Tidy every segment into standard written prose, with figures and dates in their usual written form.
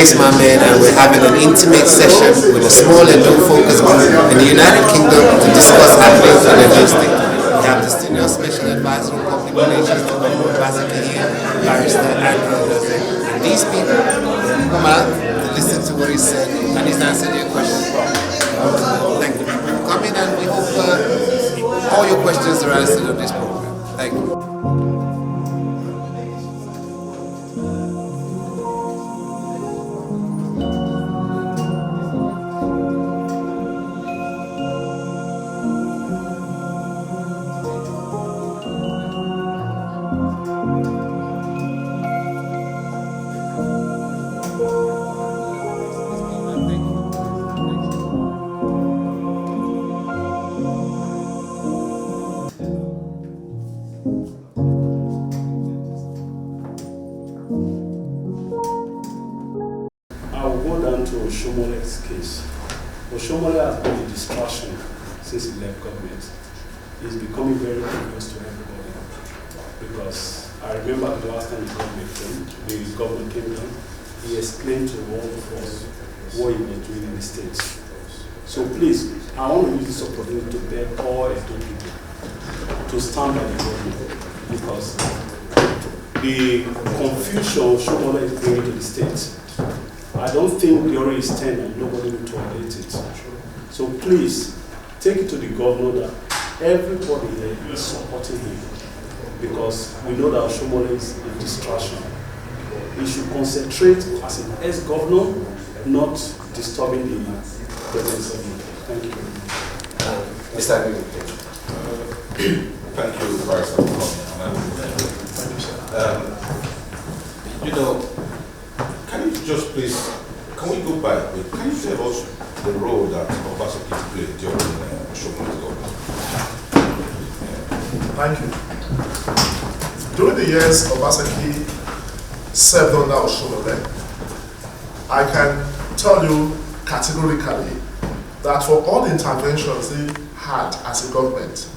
Grace, my man, and we're having an intimate session with a small Edo-focused group in the United Kingdom to discuss happenings in the state. We have the Senior Special Advisor on Public Relations to Governor Basaki here, Barrister Adaze. And these people come out to listen to what he said, and he's answering your questions. Thank you. Come in, and we hope all your questions are answered on this program. Thank you. Oshomole's case. Oshomole has been a distraction since he left government. He's becoming very obvious to everybody because I remember the last time the government came in, he explained to all of us what he was doing in the States. So please, I want to use this opportunity to beg all Edo people to stand by the government because the confusion Oshomole is bringing to the States, I don't think the already is 10 and nobody will tolerate it. So please, take it to the governor that everybody here is supporting him because we know that Oshomole is a distraction. He should concentrate as an ex-governor, not disturbing the presence of him. Thank you. Mr. Agnew. Thank you, Barrister, for coming. You know, can you just please, can we go back? Can you tell us the role that Obaseki played during Oshomole's government? Thank you. During the years Obaseki served under Oshomole, I can tell you categorically that for all the interventions he had as a government,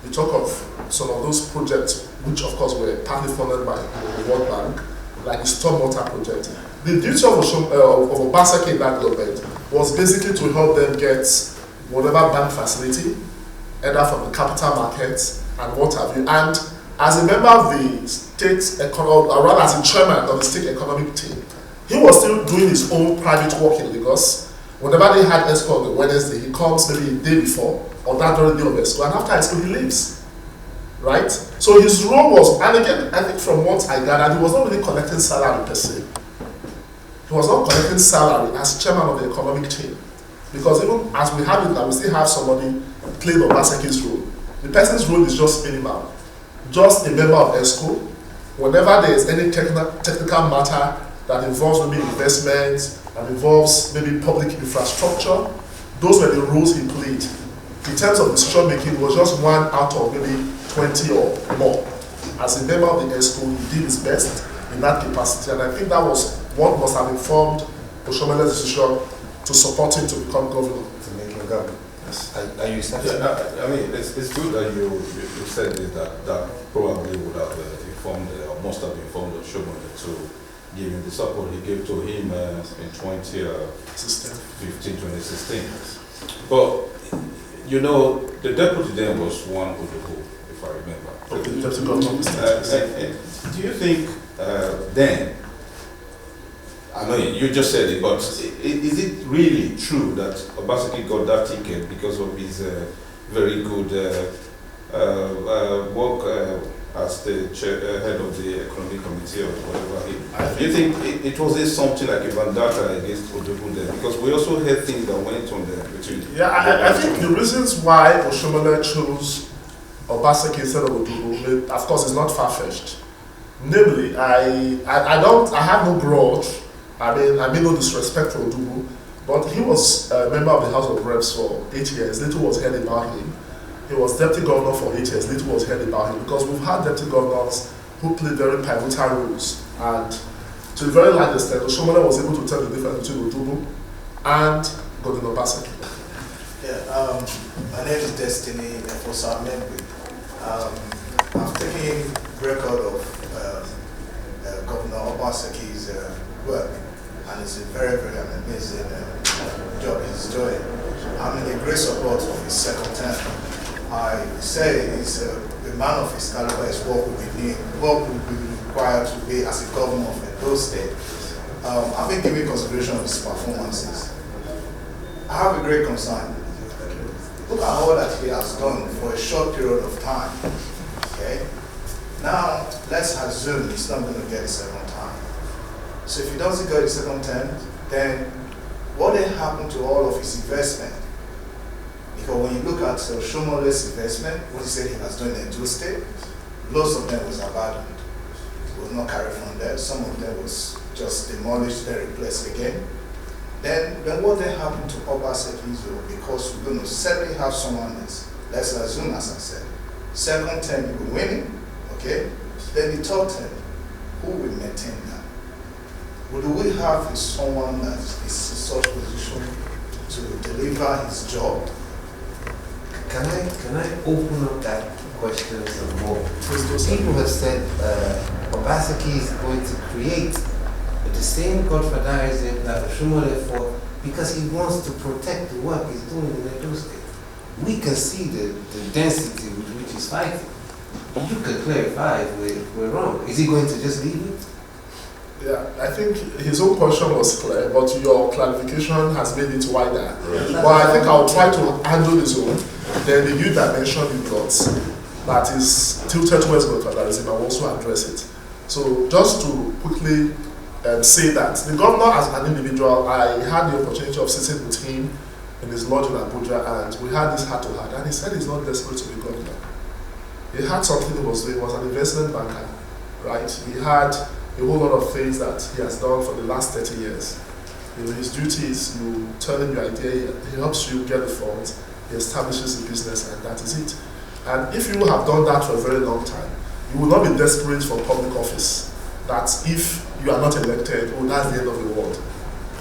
we talk of some of those projects which of course were partly funded by the World Bank, like the stormwater project. The duty of Obaseki in that government was basically to help them get whatever bank facility, either from the capital markets and what have you. And as a member of the state economic, or rather as a chairman of the state economic team, he was still doing his own private work in Lagos. Whenever they had ESCO on the Wednesday, he comes maybe a day before or that very day of ESCO, and after ESCO he leaves. Right? So his role was, and again, I think from what I gathered, he was not really collecting salary per se. He was not collecting salary as chairman of the economic team. Because even as we have it now, we still have somebody playing Obaseki's role. The person's role is just minimal. Just a member of ESCO. Whenever there is any technical matter that involves maybe investments, and involves maybe public infrastructure, those were the roles he played. In terms of decision making, it was just one out of maybe 20 or more. As a member of the ESCO, he did his best in that capacity, and I think that was what must have informed Oshomole's decision to support him to become governor. To make him governor. Yes. Are you satisfied? Yeah, I mean, it's good that you said this, that probably would have informed, or must have informed Oshomole to give him the support he gave to him in 2016. But, you know, the deputy then was one Odogo, if I remember. Okay, the deputy do you think then, I mean, you just said it, but is it really true that Obaseki got that ticket because of his very good work as the head of the economic committee or whatever? Do you think it was something like a vendetta against Odogu then? Because we also heard things that went on there between. Yeah, I think the reasons why Oshomole chose Obaseki instead of Odogu, of course, is not far-fetched. Namely, I have no grudge. I mean no disrespect for Odogu, but he was a member of the House of Reps for 8 years. Little was heard about him. He was deputy governor for 8 years. Little was heard about him because we've had deputy governors who played very pivotal roles, and to a very large extent, Oshomole was able to tell the difference between Odogu and Governor Obaseki. Yeah, my name is Destiny Efosa Membri. I'm taking record of Governor Obaseki's work and it's a very, very amazing job he's doing. I'm in a great support of his second term. I say he's a man of his caliber is what will be required to be as a governor of Edo State. I've been giving consideration of his performances. I have a great concern. Look at all that he has done for a short period of time. Okay? Now, let's assume he's not going to get a second time. So if he doesn't get a second term, then what then happened to all of his investment? Because when you look at Shomole's investment, what he said he was doing in Edo State, lots of them was abandoned. It was not carried from there. Some of them was just demolished and replaced again. Then what then happened to Obasanjo? Because we're going to certainly have someone else. Let's assume, as I said, second term you will winning, okay? Then the third term, who will maintain that? Would we have someone that is in such position to deliver his job? Can I open up that question some more? People have said Obaseki is going to create the same godfatherism that Oshomole fought because he wants to protect the work he's doing in Edo State. We can see the density with which he's fighting. You could clarify if we're wrong. Is he going to just leave it? Yeah, I think his own question was clear, but your clarification has made it wider. Right. But I think I'll try to handle his own. Then the new dimension you got that is tilted towards godfatherism, I will also address it. So just to quickly say that the governor as an individual, I had the opportunity of sitting with him in his lodge in Abuja, and we had this heart-to-heart, and he said he's not desperate to be governor. He had something he was doing, he was an investment banker, right? He had a whole lot of things that he has done for the last 30 years. You know, his duty is you tell him your idea, he helps you get the funds, he establishes the business, and that is it. And if you have done that for a very long time, you will not be desperate for public office. That if you are not elected, oh, that's the end of the world.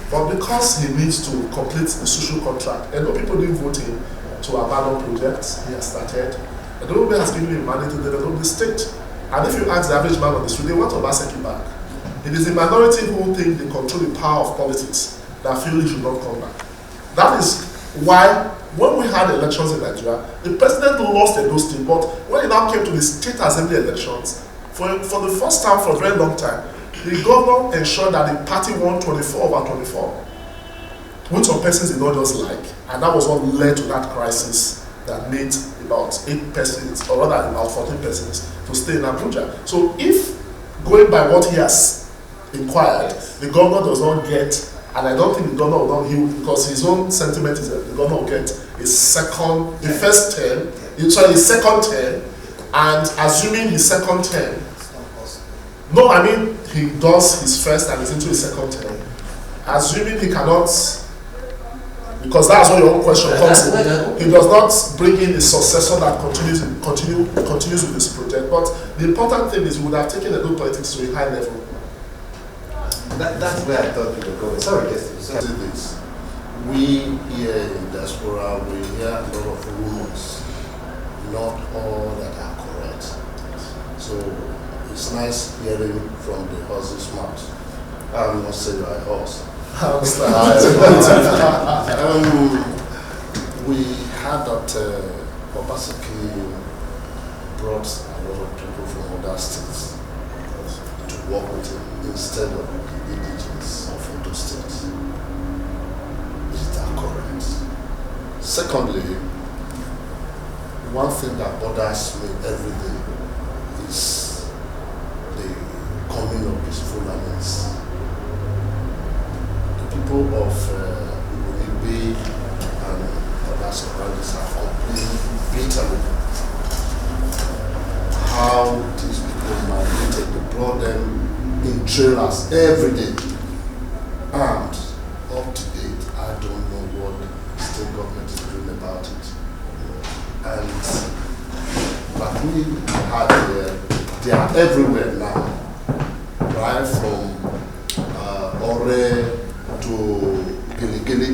But because he needs to complete the social contract, and people didn't vote him to abandon projects he has started, and nobody has given him money to develop the state. And if you ask the average man on the street, they want Obaseki back. It is the minority who think they control the power of politics that feel he should not come back. That is why when we had elections in Nigeria, the president lost Edo State, but when it now came to the state assembly elections, for the first time for a very long time, the governor ensured that the party won 24/24, which some persons did not just like, and that was what led to that crisis that made about 8 persons, or rather about 14 persons, to stay in Abuja. So if, going by what he has inquired, the governor does not get, and I don't think the governor will not, because his own sentiment is that the governor will get his second term, and assuming his second term, no, I mean, he does his first and is into his second term. Assuming he cannot, because that's what your own question comes in, he does not bring in a successor that continues with this project. But the important thing is we would have taken Edo politics to a high level. That's where I thought you were going. Sorry, this. We here in Diaspora, we hear a lot of rumors, not all that are correct. So it's nice hearing from the horse's mouth. I must say you're a horse. I understand. We had that Obaseki brought a lot of people from other states to work with him instead of the indigenous of Edo State. Is that correct? Secondly, one thing that bothers me every day is the coming of these Fulanis. The people of Igbo and other surroundings have complained bitterly how these people migrated. They brought them in trailers every day. And up to date, I don't know what the state government is doing about it. And but we had they are everywhere now, right from Ore to Giligili.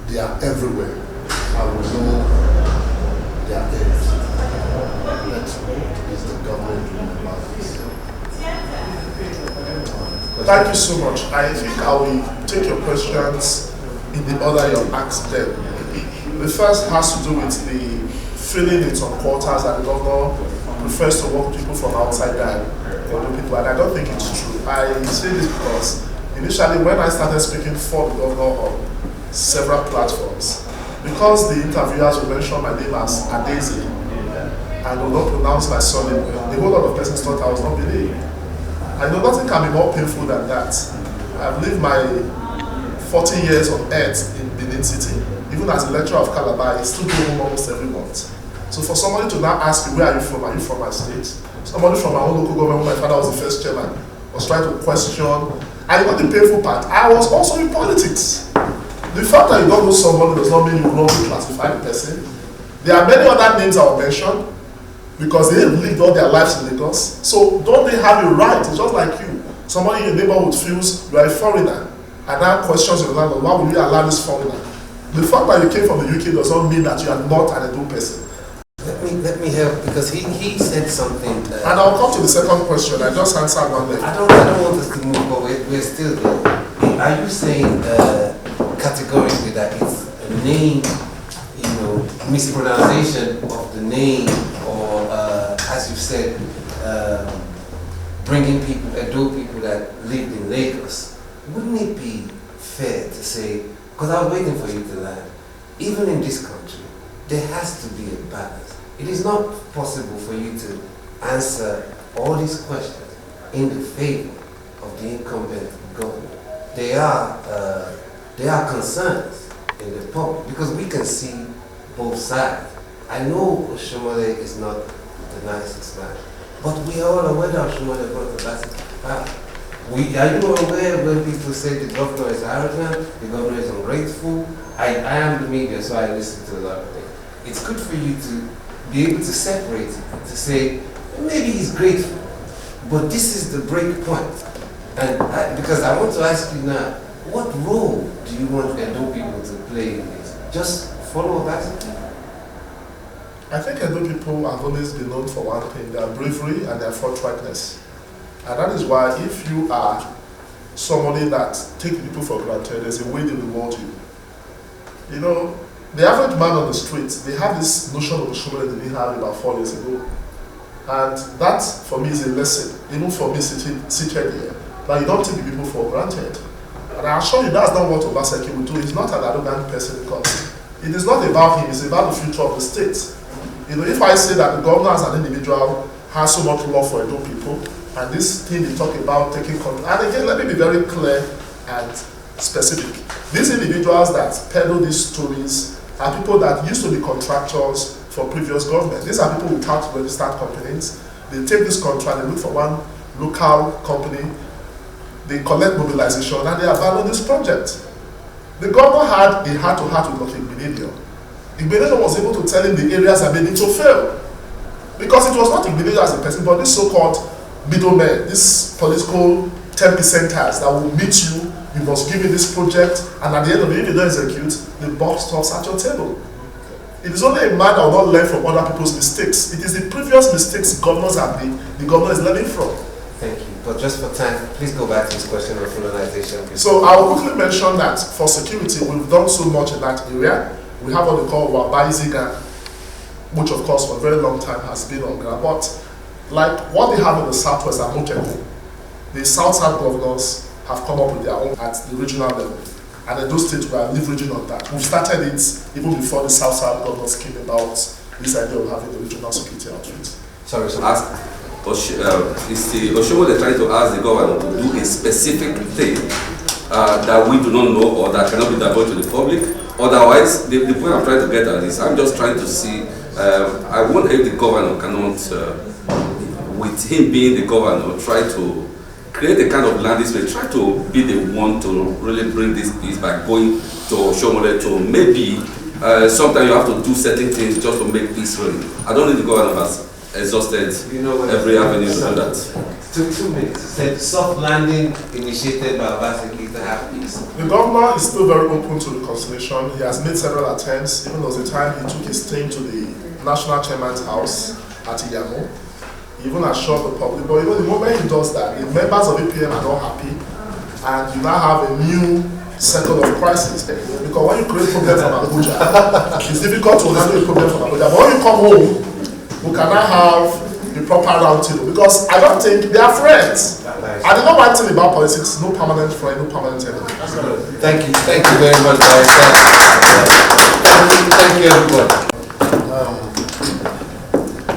They are everywhere. I will know they are there. What is the government doing about this? Thank you so much. I think I will take your questions in the order you have asked them. The first has to do with the feeling in some quarters that the governor prefers to work with people from outside than Edo people, and I don't think it's true. I say this because initially when I started speaking for the governor on several platforms, because the interviewers will mention my name as Adaze and will not pronounce my surname well, a whole lot of persons thought I was not believed. I know nothing can be more painful than that. I've lived my 40 years on earth in Benin City. Even as a lecturer of Calabar, I still go home almost every month. So for somebody to now ask me, where are you from? Are you from my state? Somebody from my own local government, when my father was the first chairman, was trying to question. And you know the painful part, I was also in politics. The fact that you don't know somebody does not mean you will not classify the person. There are many other names I will mention because they have lived all their lives in Lagos. So don't they have a right? It's just like you. Somebody in your neighborhood feels you are a foreigner and now questions your landlord, why would you allow this foreigner? The fact that you came from the UK does not mean that you are not an Edo person. Let me help, because he said something. And I'll come to the second question. I just answered one there. I don't want us to move, but we're still there. Are you saying categorically that it's a name, mispronunciation of the name, or as you said, bringing people, Edo people that lived in Lagos? Wouldn't it be fair to say, because I was waiting for you to land, even in this country, there has to be a balance. It is not possible for you to answer all these questions in the favor of the incumbent government. There are concerns in the public because we can see both sides. I know Oshomole is not the nicest man, but we are all aware that Oshomole brought the basket to power. Are you aware when people say the governor is arrogant, the governor is ungrateful? I am the media, so I listen to a lot of things. It's good for you to be able to separate it, to say, maybe he's grateful, but this is the break point. And because I want to ask you now, what role do you want Edo people to play in this? Just follow Obaseki? I think Edo people have always been known for one thing, their bravery and their forthrightness. And that is why if you are somebody that takes people for granted, there's a way they reward you. You know, the average man on the street, they have this notion of Oshomole that they had about 4 years ago. And that, for me, is a lesson, even for me seated here, that you don't take people for granted. And I assure you that's not what Obaseki will do. He's not an arrogant person because it is not about him, it's about the future of the state. You know, if I say that the governor as an individual has so much love for Edo people, and this thing they talk about taking control, and again, let me be very clear and specific. These individuals that peddle these stories are people that used to be contractors for previous government. These are people without registered companies. They take this contract, they look for one local company, they collect mobilization, and they abandon this project. The governor had a heart-to-heart with Igbenedion. Igbenedion was able to tell him the areas that made it to fail. Because it was not Igbenedion as a person, but this so-called middlemen, these political 10%ers that will meet you, you must give me this project, and at the end of it, if you don't execute, the buck stops at your table. It is only a man that will not learn from other people's mistakes. It is the previous mistakes governors have made, the governor is learning from. Thank you. But just for time, please go back to this question of colonization. So I will quickly mention that for security, we've done so much in that area. We have what they call Wabaiziga, which of course for a very long time has been on ground. But like what they have in the southwest at Motegu, the south-south governors have come up with their own at the regional level. And in those states we are leveraging on that. We've started it even before the south-south governors came about this idea of having the regional security outfit. Sorry, so is the Oshomole trying to ask the government to do a specific thing that we do not know or that cannot be divulged to the public? Otherwise, the point I'm trying to get at is I'm just trying to see, I wonder if the governor cannot, with him being the governor, try to create a kind of landing space, try to be the one to really bring this peace by going to Oshomole to maybe sometimes you have to do certain things just to make peace reign. I don't think the governor has exhausted every avenue to do that. 2 minutes. He said soft landing initiated by Obaseki to have peace. The governor is still very open to reconciliation. He has made several attempts. Even there was a time he took his team to the national chairman's house at Iyamo. He even assured the public, but even the moment he does that, the members of APM are not happy, and you now have a new circle of crisis. Because when you create problems from Abuja, it's difficult to handle a problem from Abuja. But when you come home, we can now have the proper round table. Because I don't think they are friends. I don't know one thing about politics, no permanent friend, no permanent enemy. Thank you very much, Barrister. Thank you, everybody.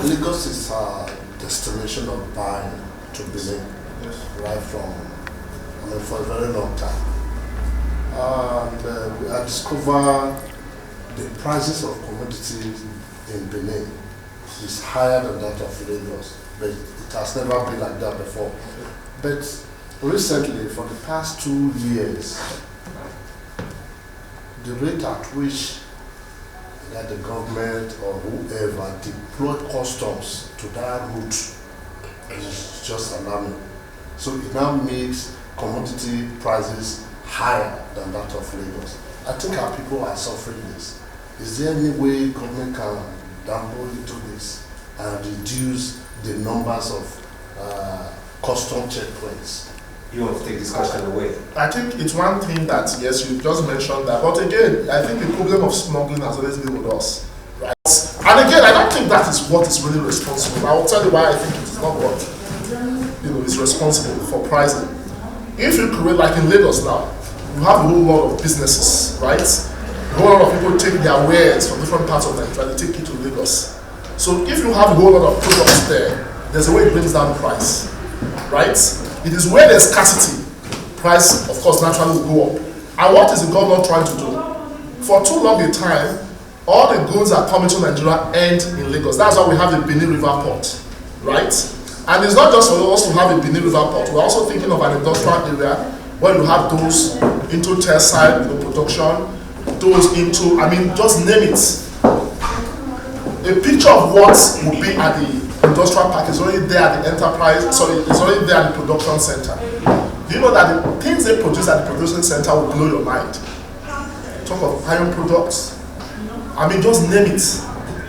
Lagos is a destination of buying to Benin, right from, for a very long time. And I discovered the prices of commodities in Benin is higher than that of Lagos, but it has never been like that before. But recently, for the past 2 years, the rate at which that the government or whoever deployed customs to that route is just alarming. So it now makes commodity prices higher than that of Lagos. I think our people are suffering this. Is there any way government can dabble into this and reduce the numbers of custom checkpoints? You want to take this question away? I think it's one thing that, yes, you just mentioned that, but again, I think the problem of smuggling has always been with us, right? And again, I don't think that is what is really responsible. I will tell you why I think it is not what is responsible for pricing. If you create, like in Lagos now, you have a whole lot of businesses, right? A whole lot of people take their wares from different parts of Nigeria, they take it to Lagos. So if you have a whole lot of products there, there's a way it brings down the price, right? It is where there's scarcity, price, of course, naturally will go up. And what is the government trying to do? For too long a time, all the goods that come into Nigeria end in Lagos. That's why we have the Benin River Port, right? And it's not just for us to have a Benin River Port. We're also thinking of an industrial area where you have those into terside production, those into, just name it. A picture of what would be at the industrial park is already there at the enterprise, it's already there at the production center. Do you know that the things they produce at the production center will blow your mind? Talk of iron products. Just name it.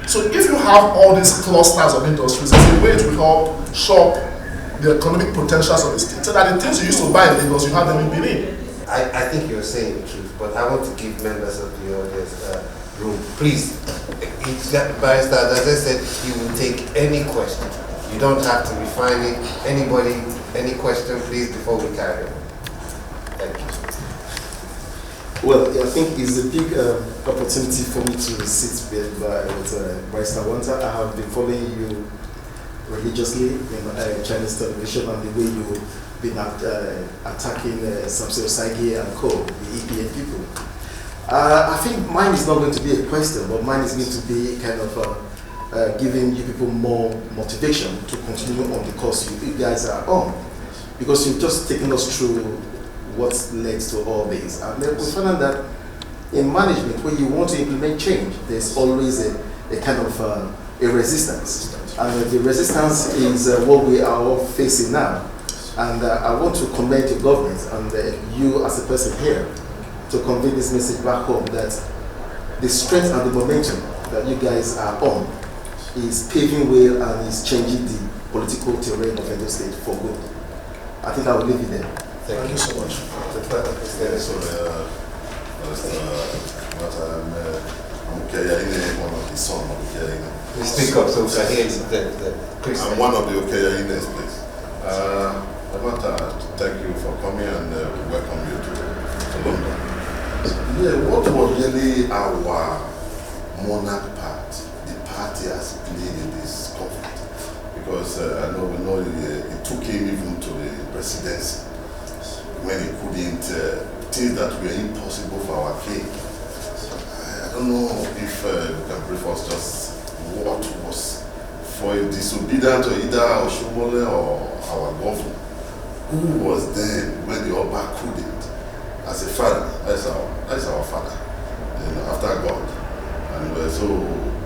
So if you have all these clusters of industries, it's a way to help shop the economic potentials of the state. So that the things you used to buy in Lagos, you have them in Benin. I think you're saying the truth, but I want to give members of the audience room. Please, Barrister, as I said, he will take any question. You don't have to refine it. Anybody, any question, please, before we carry on. Thank you. Well, I think it's a big opportunity for me to sit with Barrister Emwanta. I have been following you religiously in Chinese television and the way you've been attacking Samson Osagie and co, the EPN people. I think mine is not going to be a question, but mine is going to be kind of giving you people more motivation to continue on the course you guys are on. Because you've just taken us through what led to all this. And then we found out that in management, when you want to implement change, there's always a kind of a resistance. And the resistance is what we are all facing now. And I want to commend your government and you as a person here to convey this message back home that the strength and the momentum that you guys are on is paving way and is changing the political terrain of Edo State for good. I think I will leave it there. Thank you so much. I'm Okeyaine, one of the sons of Okeyaine. Please speak up so we can hear you. I'm one of the Okeyaines, please. I want to thank you for coming and welcome you to London. Yeah, what was really our monarch part, the party has played in this conflict? Because I know it took him even to the presidency when he couldn't, things that were impossible for our king. I don't know if you can brief us just what was for a disobedient to either Oshomole or our governor. Who was then when the Oba couldn't? As a father, that's our father, after God. And so,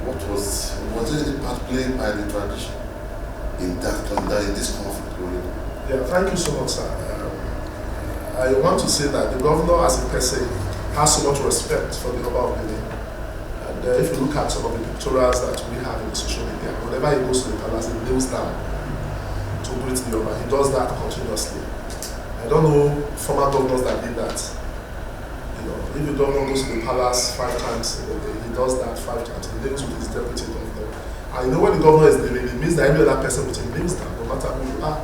what was there any part played by the tradition in this conflict? Yeah, thank you so much, sir. I want to say that the governor, as a per se, has so much respect for the Oba of Benin. And if you look at some of the pictorials that we have in social media, whenever he goes to the palace, he kneels down to greet the Oba. He does that continuously. I don't know former governors that did that. You know, if the governor goes to the palace 5 times in a day, he does that 5 times. He lives with his deputy governor. And you know when the governor is living, it means that every other person with him lives there, no matter who you are.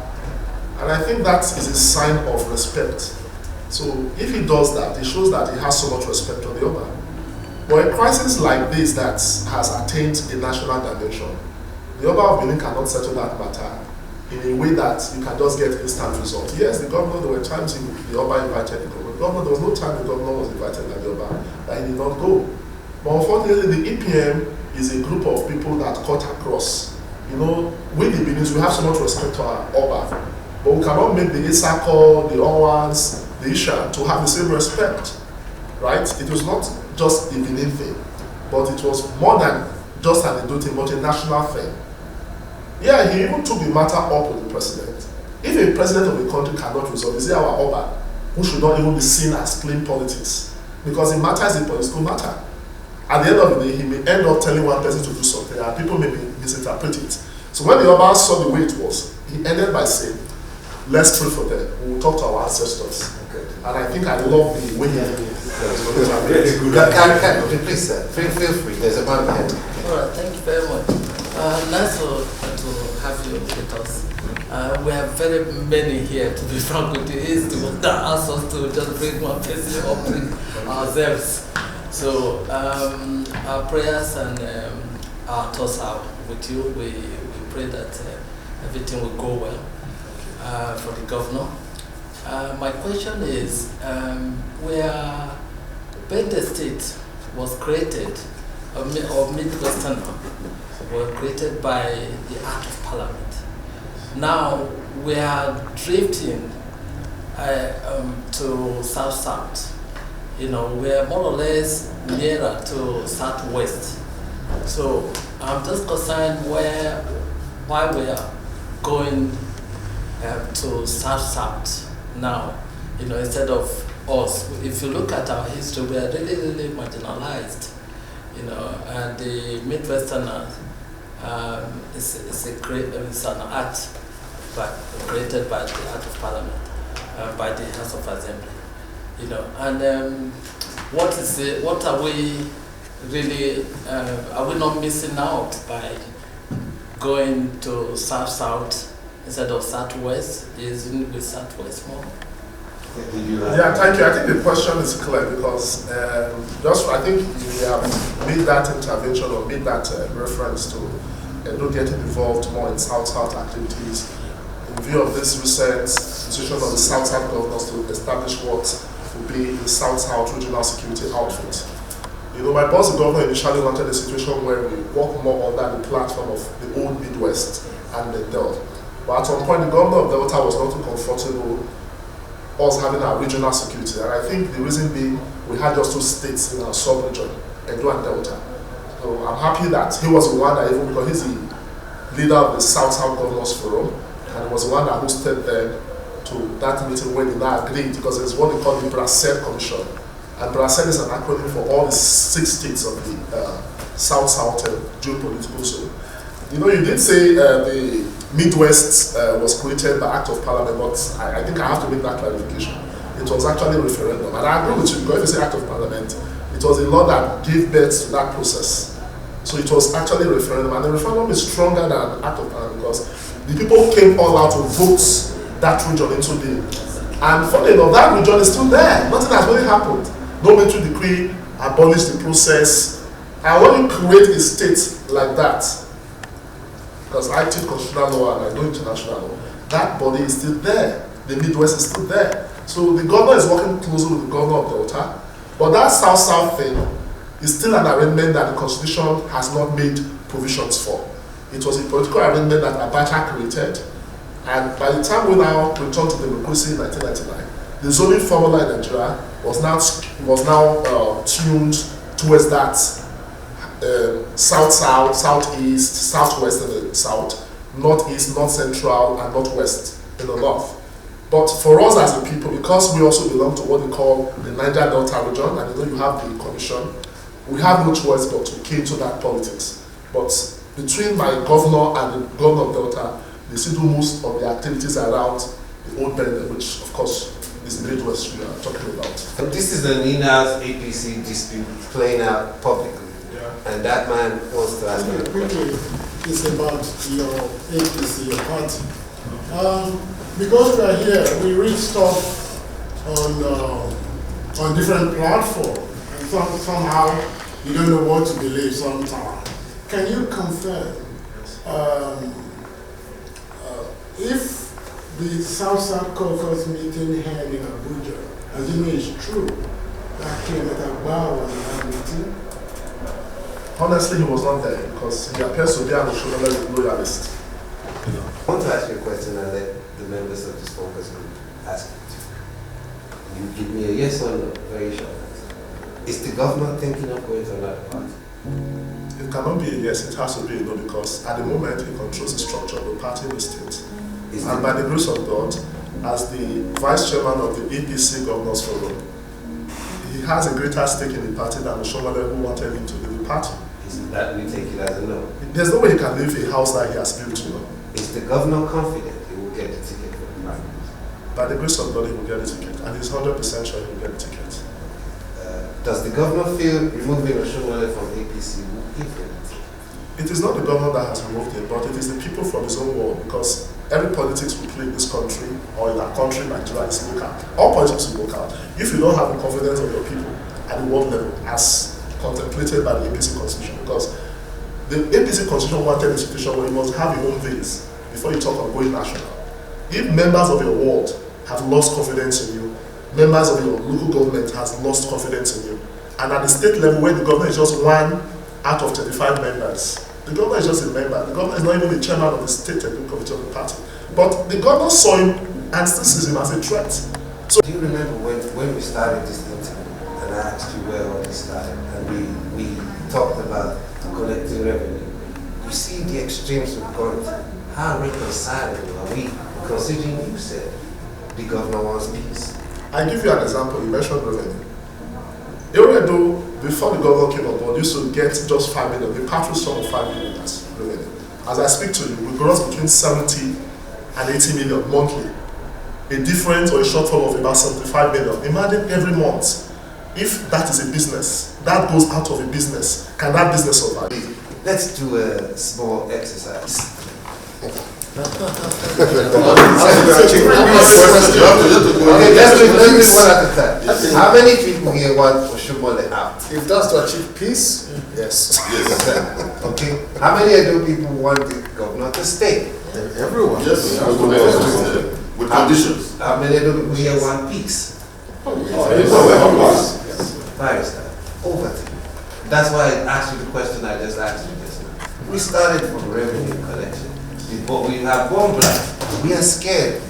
And I think that is a sign of respect. So if he does that, it shows that he has so much respect for the Oba. But a crisis like this that has attained a national dimension, the Oba of Benin cannot settle that matter in a way that you can just get instant results. Yes, the governor, there were times the Oba invited the governor. There was no time the governor was invited by the Oba that he did not go. But unfortunately, the EPM is a group of people that cut across. You know, with the Benin, we have so much respect for our Oba, but we cannot make the Isako, the Owans, the Isha to have the same respect, right? It was not just a Benin thing, but it was more than just an Edo thing, but a national thing. Yeah, he even took the matter up with the president. If a president of a country cannot resolve, is it our Oba, who should not even be seen as playing politics? Because the matter is a political matter. At the end of the day, he may end up telling one person to do something, and people may misinterpret it. So when the Oba saw the way it was, he ended by saying, let's pray for them. We will talk to our ancestors. Okay. And I think I love the way he Please, sir, feel free. There's a man here. All right, thank you very much. Nice to have you with us. We have very many here, to be frank with you. It's to ask us to just bring one person up ourselves. So our prayers and our thoughts are with you. We pray that everything will go well for the governor. My question is, where Bende State was created, or Midwestern were created by the Act of Parliament. Now we are drifting to south-south. You know, we are more or less nearer to southwest. So I'm just concerned why we are going to south-south now, you know, instead of us. If you look at our history, we are really, really marginalized, you know, and the Midwesterners is an act created by the Act of Parliament, by the House of Assembly, you know, and what are we really, are we not missing out by going to south-south instead of southwest? Isn't it with southwest more? Yeah, thank you. I think the question is clear because I think we have made that intervention or made that reference to not getting involved more in South-South activities in view of this recent decision of the South-South governors to establish what will be the South-South regional security outfit. You know, my boss, the governor, initially wanted a situation where we work more under the platform of the old Midwest and the Delta. But at some point, the governor of Delta was not too comfortable us having our regional security. And I think the reason being, we had just 2 states in our sub-region, Edo and Delta. So I'm happy that he was the one that even, because he's the leader of the South-South Governors Forum, and he was the one that hosted them to that meeting when they now agreed, because it's what they call the Bracet Commission. And Bracet is an acronym for all the 6 states of the South-South geopolitical zone. You know, you did say the Midwest was created by Act of Parliament, but I think I have to make that clarification. It was actually a referendum. And I agree with you, because if you say Act of Parliament, it was a law that gave birth to that process. So it was actually a referendum, and the referendum is stronger than Act of Parliament because the people came all out to vote that region into being. And funny enough, that region is still there. Nothing has really happened. No military decree abolished the process. And when you create a state like that, because I teach constitutional law and I know international law, that body is still there. The Midwest is still there. So the governor is working closely with the governor of Delta, but that South-South thing is still an arrangement that the Constitution has not made provisions for. It was a political arrangement that Abacha created, and by the time we now return to democracy in 1999, the zoning formula in Nigeria was now tuned towards that south-south, southeast, southwest in the south, northeast, north central, and northwest in the north. But for us as a people, because we also belong to what we call the Niger Delta region, and you know you have the commission, we have no choice but to key into that politics. But between my governor and the governor of Delta, they still do most of the activities around the old Benin, which of course is the Midwest we are talking about. But this is an in-house APC dispute playing out publicly. Yeah. And that man wants to ask me a question. It's about your APC, your party. Because we are here, we read stuff on different platforms, and somehow you don't know what to believe sometimes. Can you confirm if the South-South Caucus meeting held in Abuja, assuming it's true, that Kenneth Barr was in that meeting? Honestly, he was not there because he appears to be an Oshomole loyalist. I want to ask you a question and let the members of this focus group ask you. You give me a yes or no, very short answer. Is the government thinking of going to another party? It cannot be a yes, it has to be a no, because at the moment he controls the structure of the party in the state. And by the grace of God, as the vice chairman of the APC Governors Forum, he has a greater stake in the party than Oshomole who wanted him to leave the party. Is that we take it as a no? There's no way he can leave a house that he has built, you know. Is the governor confident he will get the ticket for the primary? By the grace of God, he will get the ticket, and he's 100% sure he will get the ticket. Does the governor feel removing Oshomole from APC will give him the ticket? It is not the governor that has removed him, but it is the people from his own world, because every politics we play in this country, or in our country, Nigeria, is local. All politics is local. If you don't have the confidence of your people at the world level, as contemplated by the APC constitution, because the APC constitution wanted a situation where you must have your own base before you talk of going national. If members of your ward have lost confidence in you, members of your local government has lost confidence in you, and at the state level where the governor is just 1 out of 25 members, the governor is just a member. The governor is not even the chairman of the state technical committee of the party. But the governor saw him and still sees him as a threat. So, do you remember when we started this interview and I asked you where all this started and we talked about collecting revenue? You see the extremes we've gone to. How reconcilable are we considering you said the governor wants peace? I give you an example. You mentioned revenue. Edo, before the governor came on board, used to get just 5 million, the patrol sum of 5 million as revenue. As I speak to you, we gross between 70 and 80 million monthly. A difference or a shortfall of about 75 million. Imagine every month, if that is a business, that goes out of a business, can that business survive? Let's do a small exercise. Okay, let's do one at a time. How many people here want Oshomole out? If that's to achieve peace, yes. Yes. Okay. How many Edo people want the governor to stay? Everyone. Yes. With conditions. How many Edo people here want peace? Barrister, over to you. That's why I asked you the question I just asked you just now. We started from revenue collection, but we have bomb blast. We are scared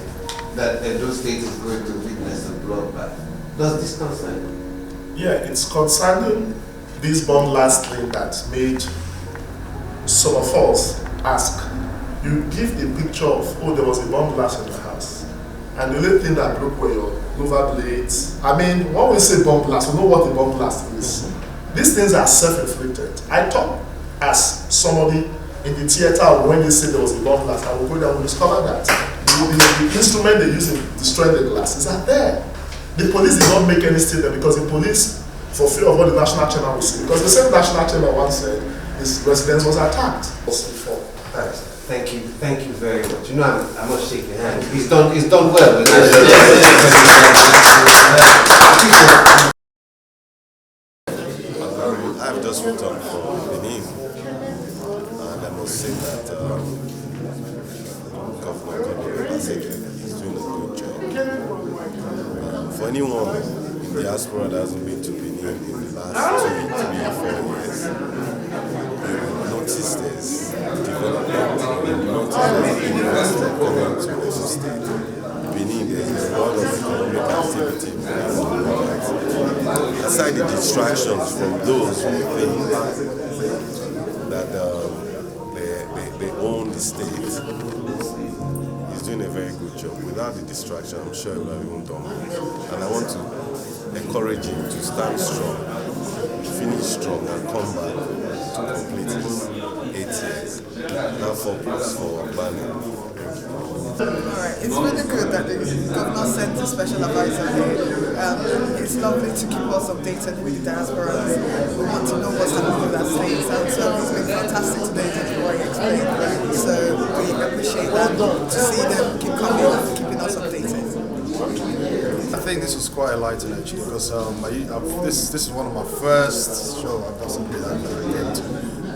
that Edo State is going to witness a bloodbath. Does this concern you? Yeah, it's concerning this bomb last thing that made some of us ask. You give a picture of, oh, there was a bomb blast in the house, and the only thing that broke were your lower blades. I mean, when we say bomb blast, we know what a bomb blast is. These things are self-inflicted. I talk as somebody in the theater when they say there was a bomb blast, I will go there and discover that the instrument they use in destroying the glasses are there. The police did not make any statement because the police, for fear of what the national chairman will say, because the same national chairman once said his residence was attacked. Thank you very much. You know, I'm not shaking hands. He's done well. I've just returned from Benin, and I must say that Govt is doing a good job. For anyone in the diaspora that hasn't been to Benin in the last 2, 3, 4 years, you notice there's development, you notice there's investment coming to Edo State. Benin, there's a lot of economic activity. Aside the distractions from those who think that they own the state, he's doing a very good job. Without the distraction, I'm sure he would have even done more. And I want to encourage him to stand strong, finish strong, and come back to complete his 8 years. Now for planning. Alright, it's really good that the governor sent a special advisor here. It's lovely to keep us updated with the diasporans. We want to know what's happening with our states, and so it's been fantastic today to hear what you explained. So we appreciate that, to see them keep coming and keeping us updated. I think this was quite enlightening actually, because this is one of my first show I've possibly came to.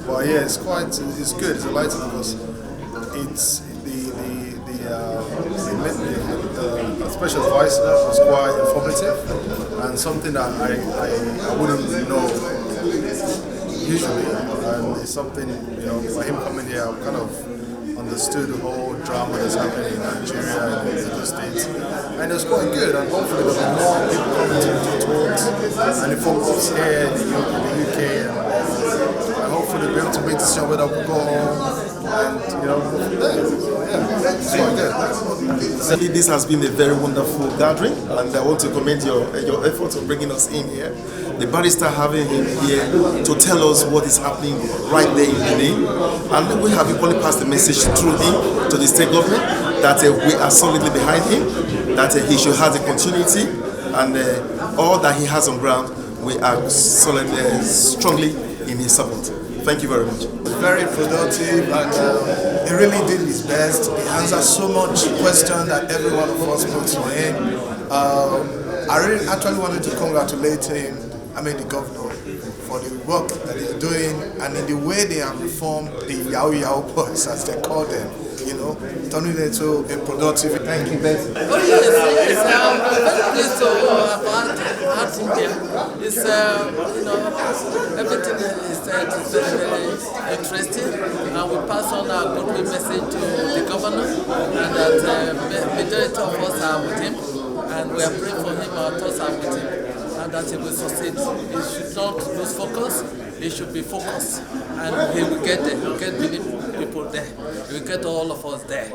But yeah, it's good. It's enlightening because it's the special advisor was quite informative and something that I wouldn't know usually, and it's something, by him coming here, I've kind of understood the whole drama that's happening in Nigeria and in the States, and it was quite good, and hopefully there'll be more people coming to talk and the folks here in the UK, and hopefully we'll be able to make the decision whether we'll go home and go from there. It's quite good. This has been a very wonderful gathering, and I want to commend your efforts of bringing us in here. The barrister having him here to tell us what is happening right there in Benin, and we have equally passed the message through him to the state government that we are solidly behind him, that he should have the continuity, and all that he has on ground, we are solidly, strongly in his support. Thank you very much. Very productive, and he really did his best. He answered so much questions that every one of us put to him. I really actually wanted to congratulate him, the governor, for the work that he's doing and in the way they have reformed the Yahoo boys, as they call them, turning it into a productive. Thank you, Ben. Oh yes, I'm very pleased to have had him here. It's, everything is said is very, very interesting, and we pass on our goodwill message to the governor, and that majority of us are with him, and we are praying for him, our thoughts are with him, and that he will succeed. He should not lose focus, he should be focused, and he will get there. He will get many people there. He will get all of us there,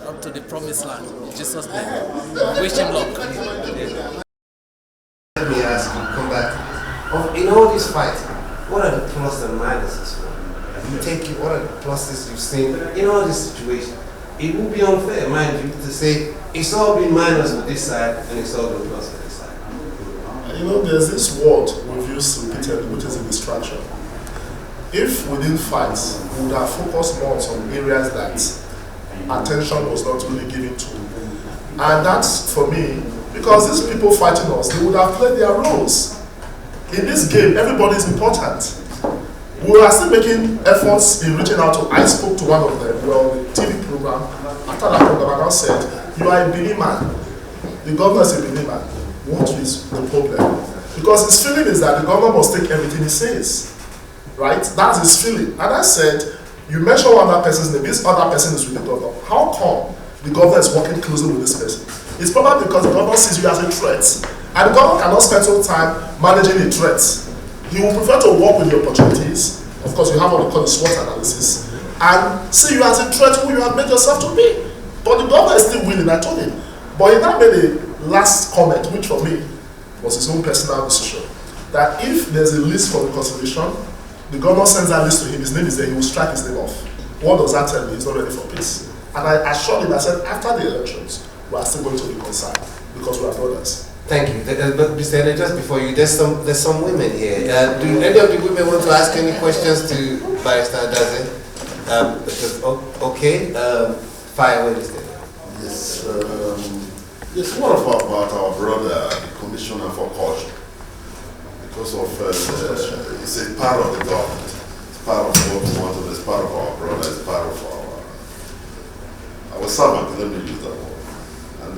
up to the promised land. In Jesus' name. Wish him luck. Let me ask you, come back. In all this fight, what are the plus and minuses? What are the pluses you've seen in all this situation? It would be unfair, mind you, to say it's all been minus on this side and it's all been plus on this side. There's this word we've used repeatedly, which is a distraction. If we didn't fight, we would have focused more on some areas that attention was not really given to. And that's, for me, because these people fighting us, they would have played their roles. In this game, everybody is important. We are still making efforts in reaching out to. I spoke to one of them, the TV program. After that program, I said, "You are a Benin man. The governor is a Benin man. What is the problem?" Because his feeling is that the governor must take everything he says. Right? That's his feeling. And I said, you mention one other person's name, this other person is with the governor. How come the governor is working closely with this person? It's probably because the governor sees you as a threat. And the governor cannot spend some time managing a threat. He will prefer to work with the opportunities. Of course, you have what we call the SWOT analysis. And see you as a threat who you have made yourself to be. But the governor is still willing, I told him. But he now made a last comment, which for me was his own personal decision. That if there's a list for reconciliation, the governor sends that list to him, his name is there, he will strike his name off. What does that tell me? He's not ready for peace. And I assured him, I said, after the elections, we are still going to reconcile because we are brothers. Thank you. But Mr. Ede, just before you, there's some women here. Do any of the women want to ask any questions to Barrister Adaze? Fire away, Mr. Ede. Yes, yes. What about our brother, the Commissioner for Culture? Because of it's a part of the government. It's part of what we want to do. It's part of our brother. It's part of our servant. Let me use that word. And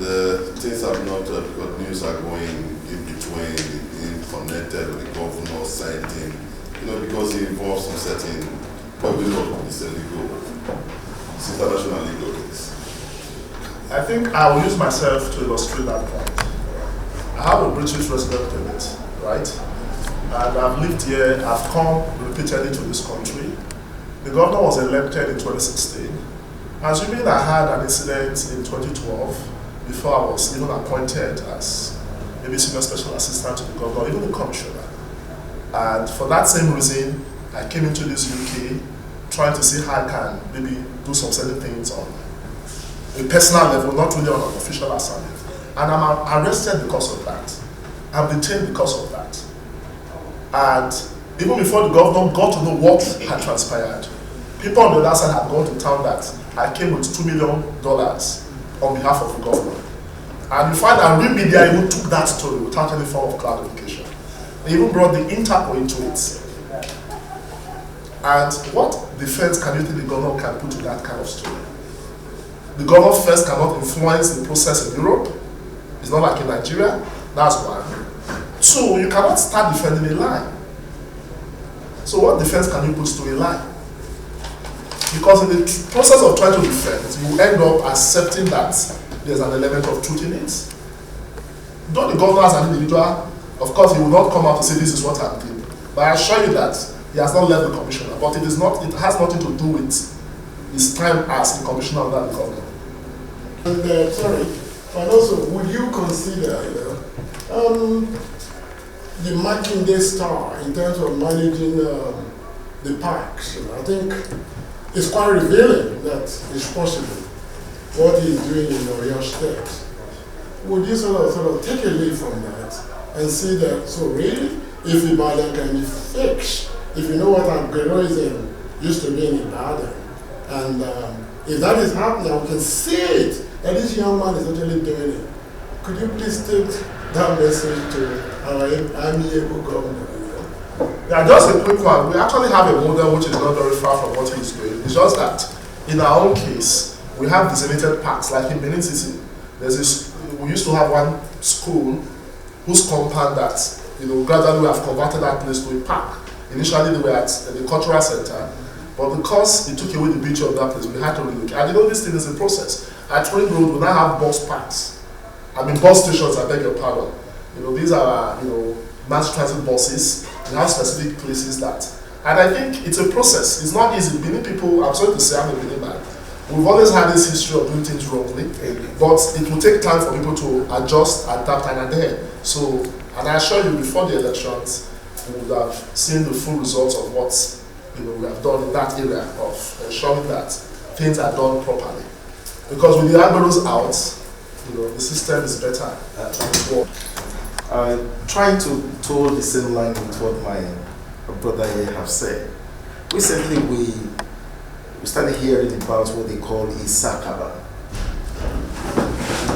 things have not because news are going in between, being connected with the governor, citing, because he involves some certain, but we know it's illegal. It's international legal case. I think I will use myself to illustrate that point. I have a British resident permit, right? And I've lived here, I've come repeatedly to this country. The governor was elected in 2016. Assuming I had an incident in 2012, before I was even appointed as maybe senior special assistant to the governor, even the commissioner. And for that same reason, I came into this UK trying to see how I can maybe do some certain things on a personal level, not really on an official assignment. And I'm arrested because of that. I'm detained because of that. And even before the governor got to know what had transpired, people on the other side had gone to town that I came with $2 million on behalf of the governor. And you find that real media even took that story without any form of clarification. They even brought the Interpol into it. And what defense can you think the governor can put to that kind of story? The governor first cannot influence the process in Europe. It's not like in Nigeria. That's one. Two, you cannot start defending a lie. So what defense can you put to a lie? Because in the process of trying to defend, you end up accepting that there's an element of truth in it. Though the governor as an individual, of course, he will not come out to say this is what I'm doing. But I assure you that he has not left the commissioner. But it is not. It has nothing to do with his time as the commissioner under the governor. And sorry, and also, would you consider, the Makinde star in terms of managing the parks? I think it's quite revealing that it's possible what he's doing in your state. Would you sort of take a lead from that and see that, so really, if Ibadan can be fixed, if you know what aggregarism used to be in Ibadan, and if that is happening, we can see it, that this young man is actually doing it. Could you please take that message to our amiable governor? Yeah, just a quick one. We actually have a model which is not very far from what he's doing. It's just that in our own case, we have designated parks, like in Benin City. There's this, we used to have one school whose compound that, gradually we have converted that place to a park. Initially they were at the cultural center, but because it took away the beauty of that place, we had to relocate. And this thing is a process. At Ring Road, we now have bus parks. Bus stations, I beg your pardon. These are, mass transit buses. We have specific places that. And I think it's a process. It's not easy. Benin people, I'm sorry to say, I'm a Benin man. We've always had this history of doing things wrongly, but it will take time for people to adjust, adapt, and adhere. So, and I assure you, before the elections, we would have seen the full results of what we have done in that area of ensuring that things are done properly. Because with the Agberos out, the system is better. Trying to toe the same line with what my brother here have said. Recently, we started hearing about what they call Isakaba.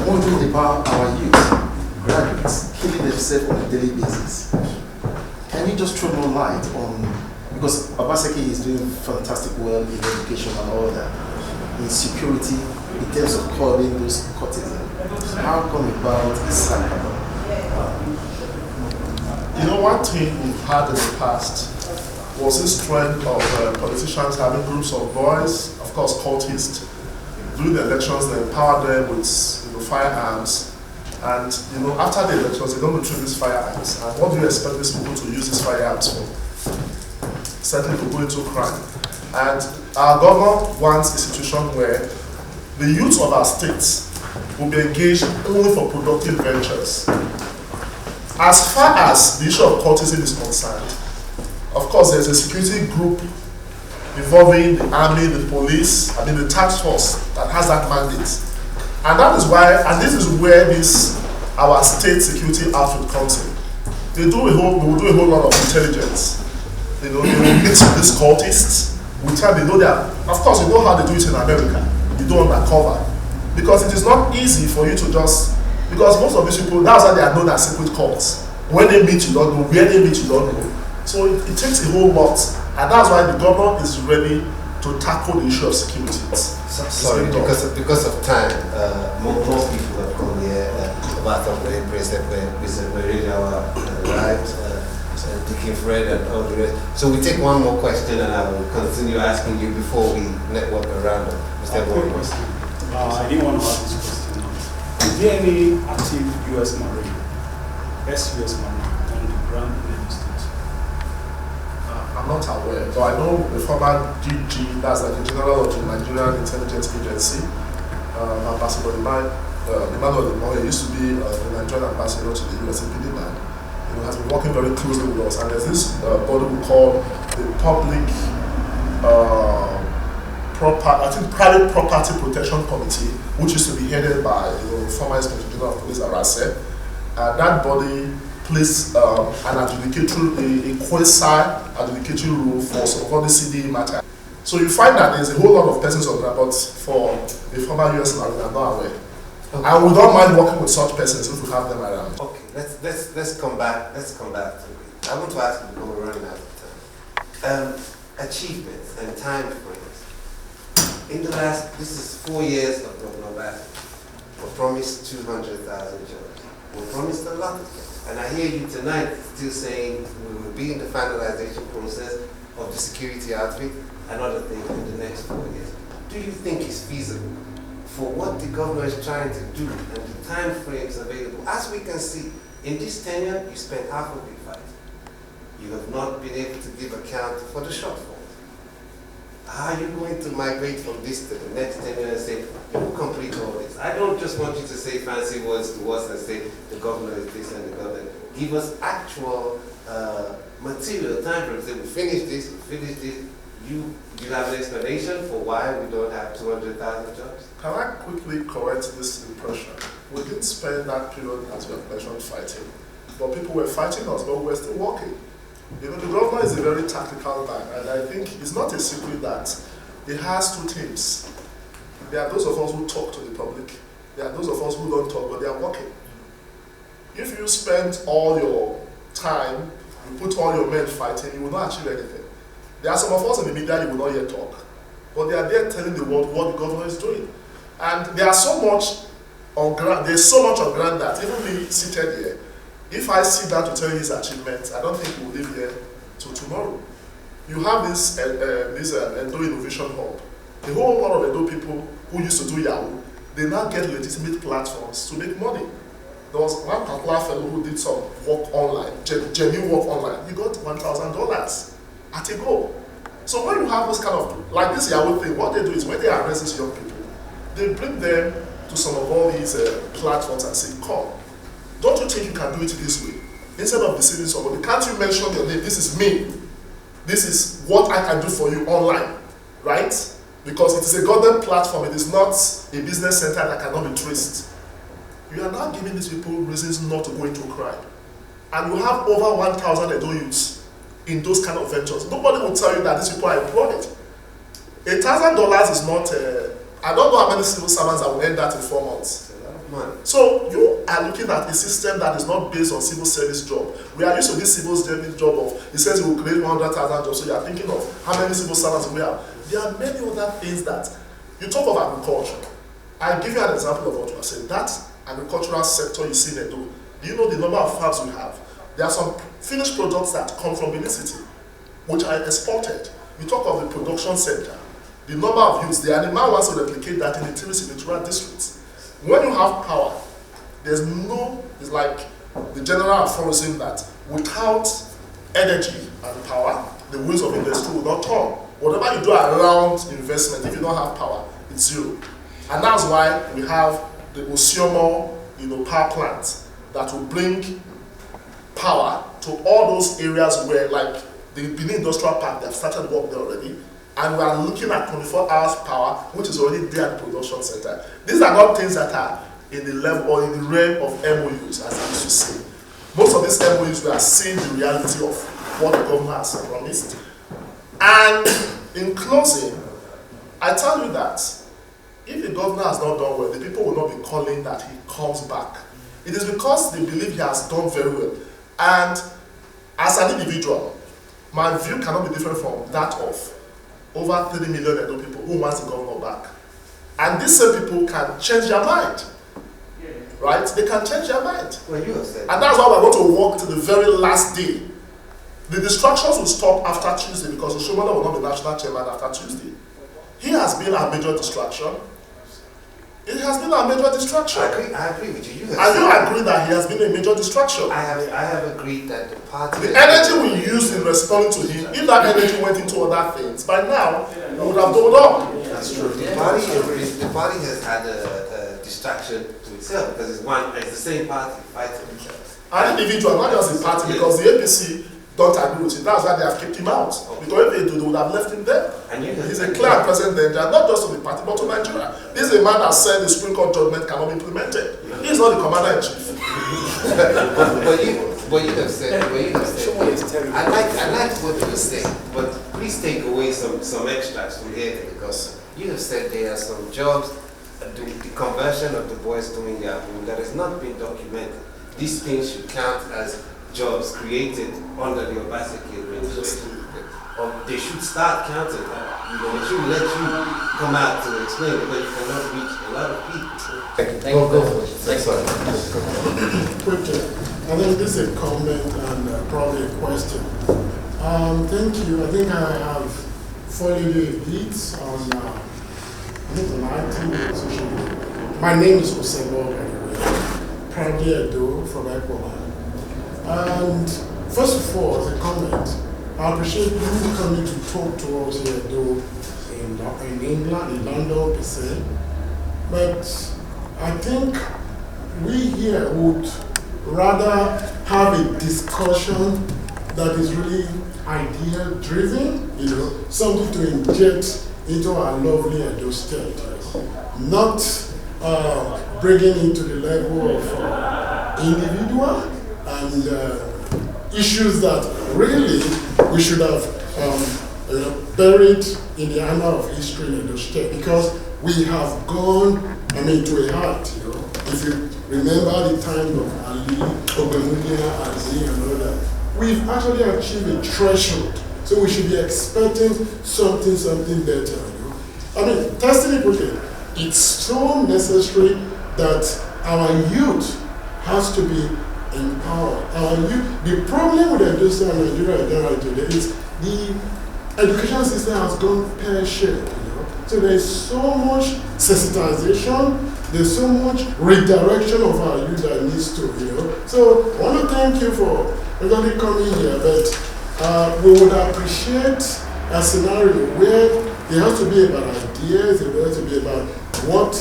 Wondering about our youth, graduates, killing themselves on a daily basis. Can you just throw more light on, because Obaseki is doing fantastic well in education and all that, in security, in terms of curbing those courtesans. How come about Isakaba? One thing we've had in the past was this trend of politicians having groups of boys, of course cultists, during the elections. They empower them with firearms, and after the elections they don't retrieve these firearms. And what do you expect these people to use these firearms for? Certainly to go into crime. And our government wants a situation where the youth of our states will be engaged only for productive ventures. As far as the issue of cultism is concerned, of course there's a security group involving the army, the police, the task force that has that mandate. And that is why, and this is where our state security outfit comes in. They will do a whole lot of intelligence. They will mix with these cultists. With time they know that, of course you know how they do it in America. You do undercover. Because it is not easy for you to just, because most of these people, that's why they are known as secret cults. When they meet, you don't know. Where they meet, you don't know. So it takes a whole lot. And that's why the government is ready to tackle the issue of security. Sorry, because of time, more people have come here. About the president, we read our Dickie Fred and all the rest. So we take one more question and I will continue asking you before we network around them. Mr. Quick question. I didn't want to ask this question. Is there any active U.S. Marine, ex-U.S. Marine on the ground in Edo State? I'm not aware, but I know the former GG, that's like the General of the Nigerian Intelligence Agency, Ambassador Emmanuel Demoye used to be the Nigerian ambassador to the US in Pidimand. Has been working very closely with us, and there's this body we call the Public Private Property Protection Committee, which used to be headed by former Inspector General of Police Adaze. That body plays an adjudicatory, a quasi-adjudicatory role for some of the CDA matter. So you find that there's a whole lot of persons on that, but for the former US Marine, I'm not aware. Okay. And we don't mind working with such persons if we have them around. Okay, let's come back to it. I want to ask you because we're running out of time. Achievements and time frames. In the last, this is 4 years of Governor Barr. We promised 200,000 jobs. We promised a lot of things. And I hear you tonight still saying we will be in the finalization process of the security outfit and other things in the next 4 years. Do you think it's feasible for what the governor is trying to do and the time frames available? As we can see, in this tenure, you spent half of it fighting. You have not been able to give account for the shortfalls. How are you going to migrate from this to the next tenure and say, you will complete all this? I don't just want you to say fancy words to us and say the governor is this and the governor. Give us actual material time frames. Say we finish this, You have an explanation for why we don't have 200,000 jobs? Can I quickly correct this impression? We didn't spend that period, as you have mentioned, fighting. But people were fighting us, but we were still working. The governor is a very tactical man, and I think it's not a secret that he has two teams. There are those of us who talk to the public. There are those of us who don't talk, but they are working. If you spend all your time, you put all your men fighting, you will not achieve anything. There are some of us in the media you will not yet talk, but they are there telling the world what the governor is doing. And there's so much on ground that even me seated here, if I sit down to tell you his achievements, I don't think we'll live here till tomorrow. You have this Edo Innovation Hub. The whole lot of Edo people who used to do Yahoo, they now get legitimate platforms to make money. There was one particular fellow who did some work online, genuine work online. He got $1,000 at a go. So when you have this kind of, like this Yahoo thing, what they do is when they arrest these young people, they bring them to some of all these platforms and say, come, don't you think you can do it this way? Instead of deceiving somebody, can't you mention your name? This is me. This is what I can do for you online, right? Because it is a government platform, it is not a business center that cannot be traced. You are now giving these people reasons not to go into a crime. And you have over 1,000 Edo youths in those kind of ventures. Nobody will tell you that these people are employed. $1,000 is not, I don't know how many civil servants that will earn that in 4 months. So you are looking at a system that is not based on civil service job. We are used to this civil service job of, it says it will create 100,000 jobs, so you are thinking of how many civil servants we have. There are many other things that, you talk of agriculture. I'll give you an example of what you are saying. That agricultural sector you see in Edo, do you know the number of farms we have? There are some finished products that come from Benin City, which are exported. You talk of the production center, the number of youths, the animal wants to replicate that in the rural districts. When you have power, there's no, it's like the general aphorism that without energy and power, the wheels of industry will not turn. Whatever you do around investment, if you don't have power, it's zero. And that's why we have the Osiomo, power plants that will bring power to all those areas where, like the Benin Industrial Park, they have started work there already. And we are looking at 24 hours power, which is already there at the production center. These are not things that are in the level or in the realm of MOUs, as I used to say. Most of these MOUs, we are seeing the reality of what the government has promised. And in closing, I tell you that if the governor has not done well, the people will not be calling that he comes back. It is because they believe he has done very well. And as an individual, my view cannot be different from that of over 30 million Edo people who wants the governor back. And these same people can change their mind. Right? They can change their mind. Well, you have said. And that's why we're going to work to the very last day. The distractions will stop after Tuesday because Oshomola will not be national chairman after Tuesday. He has been our major distraction. It has been our major distraction. I agree with you. And you agree that he has been a major distraction. I have agreed that the party... The energy we used in responding to him, if that energy went into other things, by now, we would have doubled up. That's true. The party has had a distraction to itself because it's the same party fighting itself. An individual, not just a party, because the APC don't agree with it. That's why they have kicked him out. Because if they do, they would have left him there. He's a clear and present danger, not just to the party, but to Nigeria. This is a man that said the Supreme Court judgment cannot be implemented. He's not the commander-in-chief. But you have said, I like what you said, but please take away some extracts from here, because you have said there are some jobs, the conversion of the boys doing Yahoo that has not been documented. These things should count as jobs created under the Obaseki administration. Or they should start counting. They should let you come out to explain, because you cannot reach a lot of people. Go for it. Quickly, I think this is a comment and probably a question. Thank you. I think I have followed you a bit on social media. My name is Osebo, by the way. Proudly Edo from Ecuador. And first of all, as a comment, I appreciate you coming to talk to us here, though, in England, in London, per se. But I think we here would rather have a discussion that is really idea-driven, something to inject into our lovely Edo State, not bringing into the level of individual and issues that really we should have buried in the annal of history in Edo State, because we have gone, to a height. If you remember the time of Ali, Obemudia, Adaze, and all that, we've actually achieved a threshold. So we should be expecting something better. Testing it quickly. It's so necessary that our youth has to be empowered. Our youth, the problem with Edo State and Nigeria today is the education system has gone pear-shaped. So there's so much sensitization, there's so much redirection of our youth that needs to, So I want to thank you for everybody coming here, but we would appreciate a scenario where there has to be about ideas, there has to be about what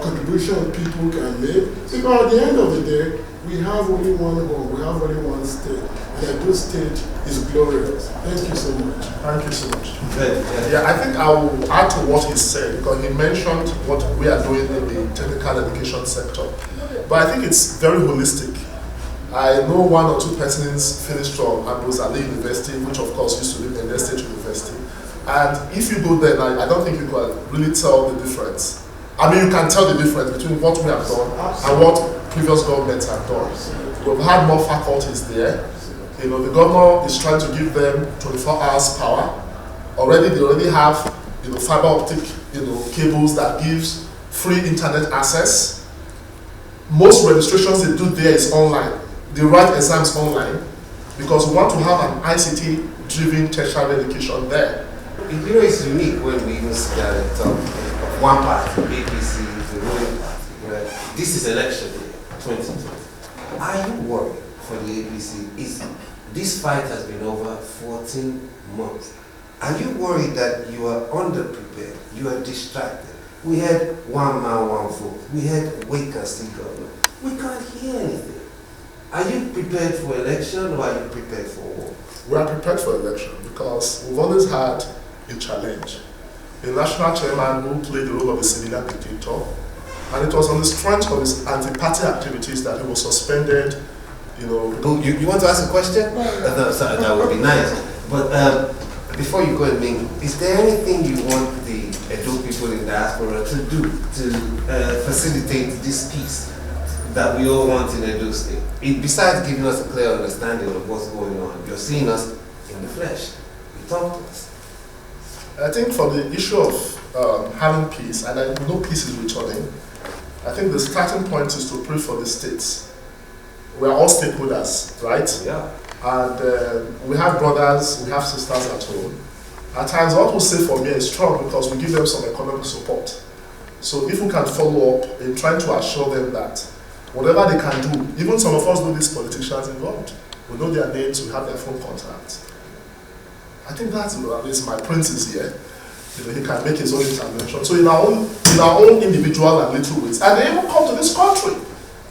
contribution people can make. Because at the end of the day, we have only one home, we have only one state, and Edo State is glorious. Thank you so much. Thank you so much. Yeah, I think I will add to what he said, because he mentioned what we are doing in the technical education sector. But I think it's very holistic. I know one or two persons finished from Adaze Emwanta University, which of course used to be Edo State University. And if you go there, I don't think you can really tell the difference. You can tell the difference between what we have done and what previous governments have done. We've had more faculties there. The governor is trying to give them 24 hours power. They already have fiber optic cables that gives free internet access. Most registrations they do there is online. They write exams online because we want to have an ICT-driven tertiary education there. It's unique when we even sit down and talk of one party, APC, the ruling party. Right? This is election year, 2020. Are you worried for the APC? This fight has been over 14 months. Are you worried that you are underprepared? You are distracted? We had one man, one vote. We had vacancy government. We can't hear anything. Are you prepared for election, or are you prepared for war? We are prepared for election because we've always had a challenge. The national chairman who played the role of a civilian dictator, and it was on the strength of his anti-party activities that he was suspended. You want to ask a question? That would be nice. But before you go and mingle, is there anything you want the Edo people in diaspora to do to facilitate this peace that we all want in Edo State? Besides giving us a clear understanding of what's going on, you're seeing us in the flesh. You talk to us. I think for the issue of having peace, and I know peace is returning, I think the starting point is to pray for the states. We are all stakeholders, right? Yeah. And we have brothers, we have sisters at home. At times, what we say for me is strong because we give them some economic support. So if we can follow up in trying to assure them that whatever they can do, even some of us know these politicians involved. We know their names, we have their phone contacts. I think that's at least my prince is here. He can make his own intervention. So in our own individual and little ways. And they even come to this country.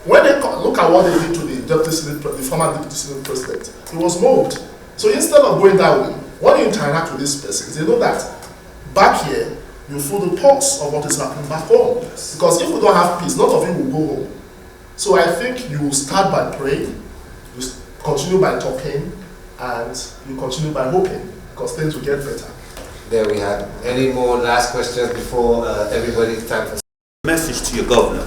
When they look at what they did to the former deputy senate president, he was mobbed. So instead of going that way, when you interact with these persons, you know that back here, you feel the pulse of what is happening back home. Because if we don't have peace, none of you will go home. So I think you will start by praying, you continue by talking, and you continue by hoping, because things will get better. There we have. Any more last questions before everybody time for message to your governor?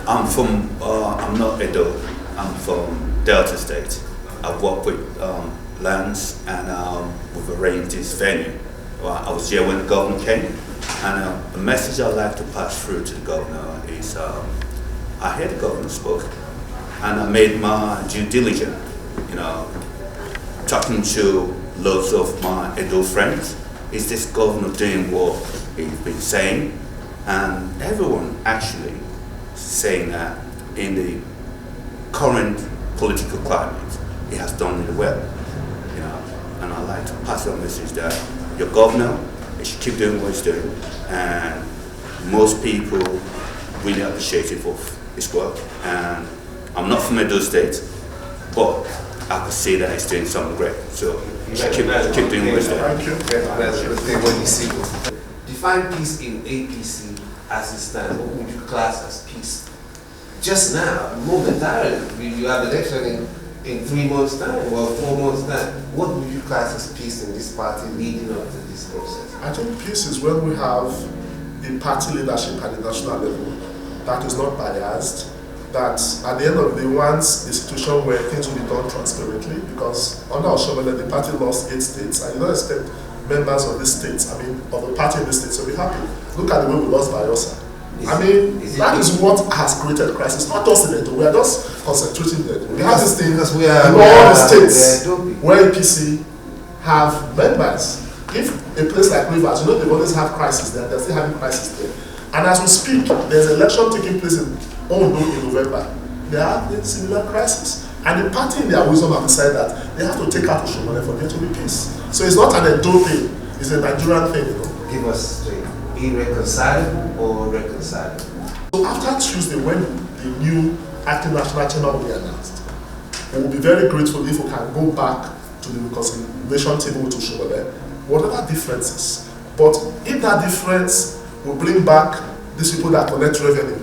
I'm not Edo, I'm from Delta State. I've worked with lands and we've arranged this venue. I was here when the governor came, and the message I'd like to pass through to the governor is I heard the governor spoke, and I made my due diligence, talking to lots of my Edo friends. Is this governor doing what he's been saying? And everyone actually saying that in the current political climate, he has done really well. And I'd like to pass on a message that your governor, he should keep doing what he's doing, and most people really appreciative of his work. And I'm not from Edo State, but I could see that he's doing something great. So you should keep doing what he's doing. Thank you. Define peace in APC as it stands. What would you class as peace? Just now, momentarily, you have election in 3 months' time or 4 months' time. What would you class as peace in this party leading up to this process? I think peace is when we have a party leadership at the national level that is not biased, that at the end of the day wants a situation where things will be done transparently, because under Oshomole, the party lost 8 states, and you don't expect members of the states, of the party in the states to be happy. Look at the way we lost Bayosa. That is what has created crisis, not just in it. We are just concentrating there. We have this thing in all the states where APC have members. If a place like Rivers, they've always had crisis there, they're still having crisis there. And as we speak, there's an election taking place in Ondo in November. They are having similar crisis. And the party in their wisdom have decided that they have to take out Oshomole for there to be peace. So it's not an Edo thing, it's a Nigerian thing, Give us straight. Irreconcilable or reconcilable? So after Tuesday, when the new acting national chairman will be announced, we will be very grateful if we can go back to the reconciliation table with Oshomole, whatever differences. But if that difference will bring back these people that collect revenue,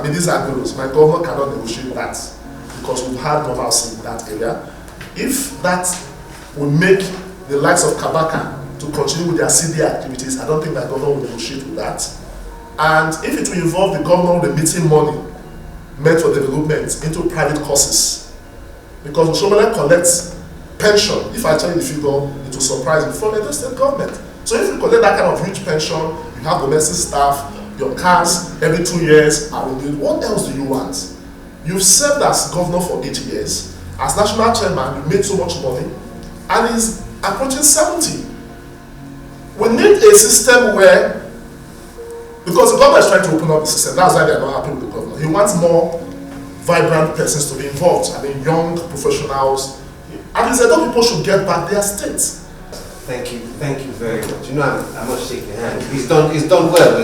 these are gurus. My government cannot negotiate that because we've had normalcy in that area. If that will make the likes of Kabaka to continue with their CD activities, I don't think my government will negotiate with that. And if it will involve the government remitting money meant for development into private causes, because Oshomole collects pension, if I tell you the figure, it will surprise you, from the state government. So if you collect that kind of huge pension, you have domestic staff, your cars every 2 years are renewed, what else do you want? You've served as governor for 8 years. As national chairman, you made so much money, and he's approaching 70. We need a system where, because the government is trying to open up the system, that's why they're not happy with the governor. He wants more vibrant persons to be involved, young professionals. And he said that people should get back their states. Thank you very much. I must shake your hand. He's done well.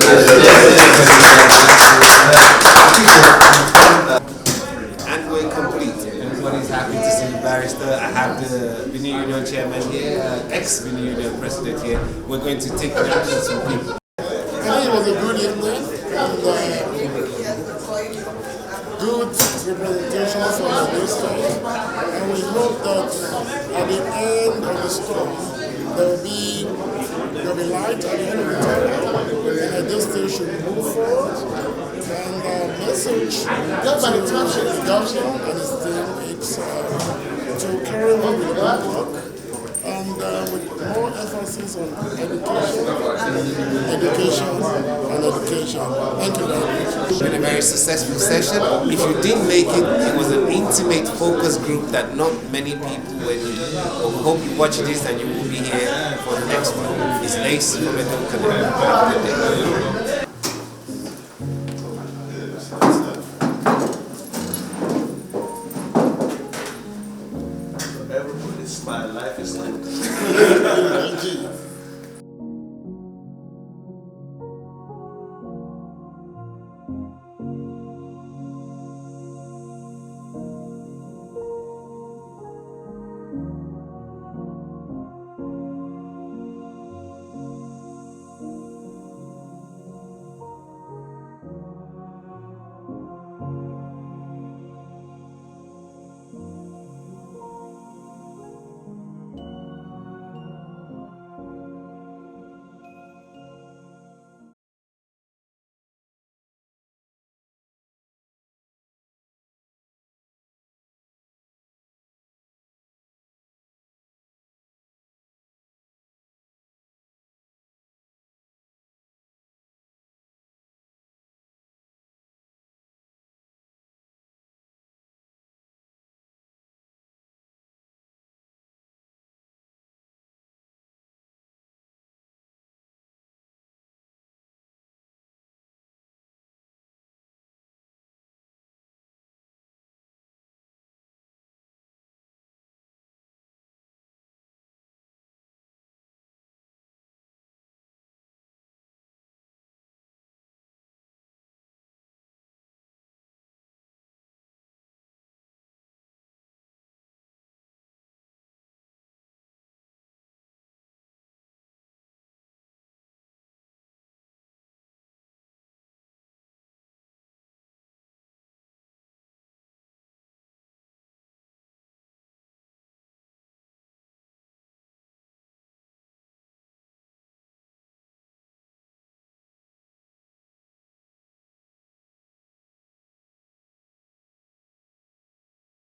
And we're complete. Everybody's happy to see the barrister. I have the Benin Union chairman here, ex-Benin Union president here. We're going to take reactions from people. I think it was a good evening and good representation from the district. And we hope that at the end of the storm, there will be light at the end of the tunnel, and this thing should move forward. And the message that by the time the government and his team, it's to carry on with the work and with more emphasis on education. Thank you very much. It's been a very successful session. If you didn't make it, it was an intimate focus group that not many people were in. But we hope you watch this and you will be here for the next one. It's Lace from Edo. Have a good day.